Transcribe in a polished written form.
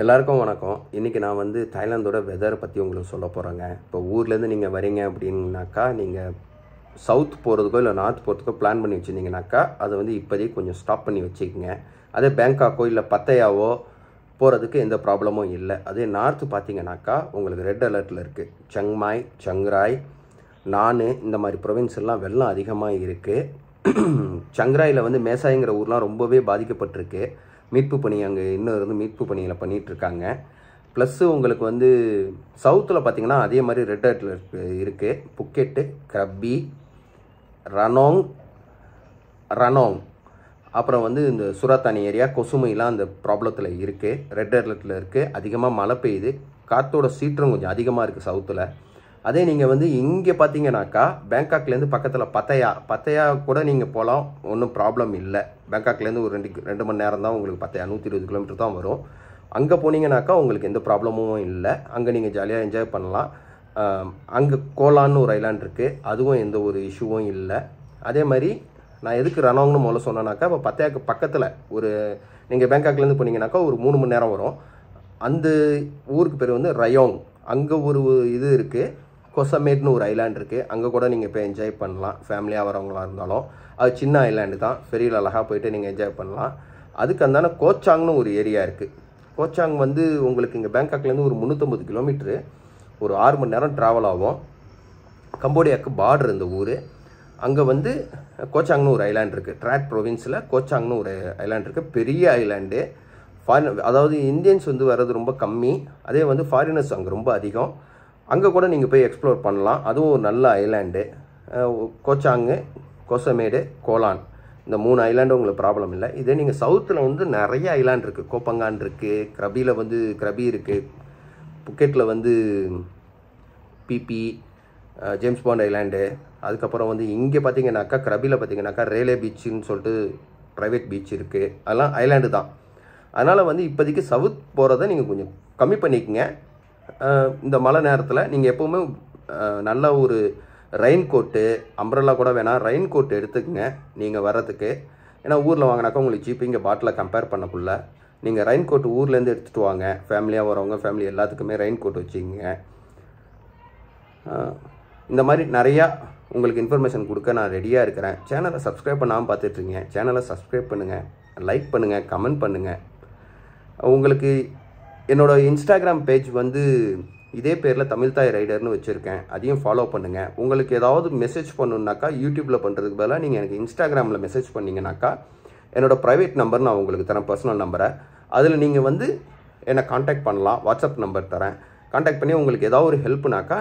எல்லாருக்கும் வணக்கம். இன்றைக்கி நான் வந்து தாய்லாந்தோட வெதரை பற்றி உங்களுக்கு சொல்ல போகிறேங்க. இப்போ ஊர்லேருந்து நீங்கள் வரீங்க அப்படின்னாக்கா, நீங்கள் சவுத் போகிறதுக்கோ இல்லை நார்த் போகிறதுக்கோ பிளான் பண்ணி வச்சுருந்தீங்கனாக்கா, அதை வந்து இப்போதைக்கு கொஞ்சம் ஸ்டாப் பண்ணி வச்சுக்கோங்க. அதே பேங்காக்கோ இல்லை பத்தையாவோ போகிறதுக்கு எந்த ப்ராப்ளமும் இல்லை. அதே நார்த்து பார்த்தீங்கன்னாக்கா உங்களுக்கு ரெட் அலர்ட்டில் இருக்குது. சங்மாய், சங்ராய், நானு இந்த மாதிரி ப்ரொவின்ஸ் எல்லாம் வெள்ளம் அதிகமாக இருக்குது. சங்ராயில் வந்து மேசாய்ங்கிற ஊர்லாம் ரொம்பவே பாதிக்கப்பட்டிருக்கு. மீட்பு பணி அங்கே இன்னும் இருந்து மீட்பு பணிகளை பண்ணிகிட்ருக்காங்க. ப்ளஸ்ஸு உங்களுக்கு வந்து சவுத்தில் பார்த்திங்கன்னா அதே மாதிரி ரெட் அலர்ட்டில் இருக்குது. புக்கெட்டு, கிரப்பி, ரனோங், அப்புறம் வந்து இந்த சுராத்தானி ஏரியா, கொசுமைலாம் அந்த ப்ராப்ளத்தில் இருக்குது. ரெட் அலர்ட்டில் இருக்குது. அதிகமாக மழை பெய்யுது. காற்றோட சீற்றம் கொஞ்சம் அதிகமாக இருக்குது சவுத்தில். அதே நீங்கள் வந்து இங்கே பார்த்தீங்கன்னாக்கா, பேங்காக்லேருந்து பக்கத்தில் பத்தையா கூட நீங்கள் போகலாம், ஒன்றும் ப்ராப்ளம் இல்லை. பேங்காக்லேருந்து ஒரு 2 மணி நேரம் தான் உங்களுக்கு பத்தையா, 120 கிலோமீட்டர் தான் வரும். அங்கே போனீங்கன்னாக்கா உங்களுக்கு எந்த ப்ராப்ளமும் இல்லை. அங்கே நீங்கள் ஜாலியாக என்ஜாய் பண்ணலாம். அங்கே கோலான்னு ஒரு ஐலாண்ட் இருக்குது, அதுவும் எந்த ஒரு இஷ்யூவும் இல்லை. அதே மாதிரி நான் எதுக்கு ரனோங்னு முதல்ல சொன்னேன்னாக்கா, இப்போ பத்தையாவுக்கு பக்கத்தில் ஒரு நீங்கள் பேங்காக்லேருந்து போனீங்கன்னாக்கா ஒரு 3 மணி நேரம் வரும். அந்த ஊருக்கு பேர் வந்து ரயோங். அங்கே ஒரு இது இருக்குது, கொசமேட்னு ஒரு ஐலாண்ட் இருக்குது. அங்கே கூட நீங்கள் இப்போ என்ஜாய் பண்ணலாம், ஃபேமிலியாக வரவங்களாக இருந்தாலும். அது சின்ன ஐலாண்டு தான், ஃபெரியில் அழகாக போய்ட்டு நீங்கள் என்ஜாய் பண்ணலாம். அதுக்கு அந்தான கோச்சாங்னு ஒரு ஏரியா இருக்குது. கோச்சாங் வந்து உங்களுக்கு இங்கே பேங்காக்லேருந்து ஒரு 350 கிலோமீட்ரு, ஒரு 6 மணி நேரம் ட்ராவல் ஆகும். கம்போடியாவுக்கு பார்டர் இந்த ஊர். அங்கே வந்து கோச்சாங்னு ஒரு ஐலாண்ட் இருக்குது. ட்ராட் ப்ரொவின்ஸில் கோச்சாங்னு ஒரு ஐலாண்ட் இருக்குது. பெரிய ஐலாண்டு. அதாவது இந்தியன்ஸ் வந்து வர்றது ரொம்ப கம்மி. அதே வந்து ஃபாரினர்ஸ் அங்கே ரொம்ப அதிகம். அங்கே கூட நீங்கள் போய் எக்ஸ்ப்ளோர் பண்ணலாம். அதுவும் ஒரு நல்ல ஐலாண்டு. கோச்சாங்கு, கொசமேடு, கோலான், இந்த 3 ஐலாண்டும் உங்களுக்கு ப்ராப்ளம் இல்லை. இதே நீங்கள் சவுத்தில் வந்து நிறைய ஐலாண்ட் இருக்குது. கோப்பங்கான் இருக்குது, கிரபியில் வந்து கிரபி இருக்குது, புக்கெட்டில் வந்து பிபி, ஜேம்ஸ் பாண்ட் ஐலாண்டு. அதுக்கப்புறம் வந்து இங்கே பார்த்தீங்கன்னாக்கா கிரபியில் பார்த்தீங்கன்னாக்கா ரேலே பீச்சுன்னு சொல்லிட்டு ப்ரைவேட் பீச் இருக்குது. அதெல்லாம் ஐலாண்டு தான். அதனால் வந்து இப்போதைக்கு சவுத் போகிறத நீங்கள் கொஞ்சம் கம்மி பண்ணிக்கங்க. இந்த மழை நேரத்தில் நீங்கள் எப்போவுமே நல்ல ஒரு ரெயின் கோட்டு, அம்ப்ரெல்லா கூட வேணாம், ரெயின் கோட் எடுத்துக்கங்க நீங்கள் வர்றதுக்கு. ஏன்னா ஊரில் வாங்கினாக்கா உங்களுக்கு சீப்பு. இங்கே பாட்டில் கம்பேர் பண்ணக்குள்ள நீங்கள் ரெயின் கோட் ஊர்லேருந்து எடுத்துகிட்டு வாங்க. ஃபேமிலியாக வரவங்க, ஃபேமிலி எல்லாத்துக்குமே ரெயின் கோட் வச்சுக்கோங்க. இந்த மாதிரி நிறையா உங்களுக்கு இன்ஃபர்மேஷன் கொடுக்க நான் ரெடியாக இருக்கிறேன். சேனலை சப்ஸ்கிரைப் பண்ணாமல் பார்த்துட்ருக்கீங்க, சேனலை சப்ஸ்கிரைப் பண்ணுங்கள், லைக் பண்ணுங்கள், கமெண்ட் பண்ணுங்கள். உங்களுக்கு என்னோடய இன்ஸ்டாகிராம் பேஜ் வந்து இதே பேரில் தமிழ்தாய் ரைடர்னு வச்சுருக்கேன், அதையும் ஃபாலோ பண்ணுங்கள். உங்களுக்கு ஏதாவது மெசேஜ் பண்ணணுன்னாக்கா யூடியூப்பில் பண்ணுறதுக்கு பதிலாக நீங்கள் எனக்கு இன்ஸ்டாகிராமில் மெசேஜ் பண்ணிங்கனாக்கா என்னோடய ப்ரைவேட் நம்பர் நான் உங்களுக்கு தரேன், பர்சனல் நம்பரை. அதில் நீங்கள் வந்து என்னை காண்டாக்ட் பண்ணலாம். வாட்ஸ்அப் நம்பர் தரேன், காண்டாக்ட் பண்ணி உங்களுக்கு ஏதாவது ஒரு ஹெல்ப்னாக்கா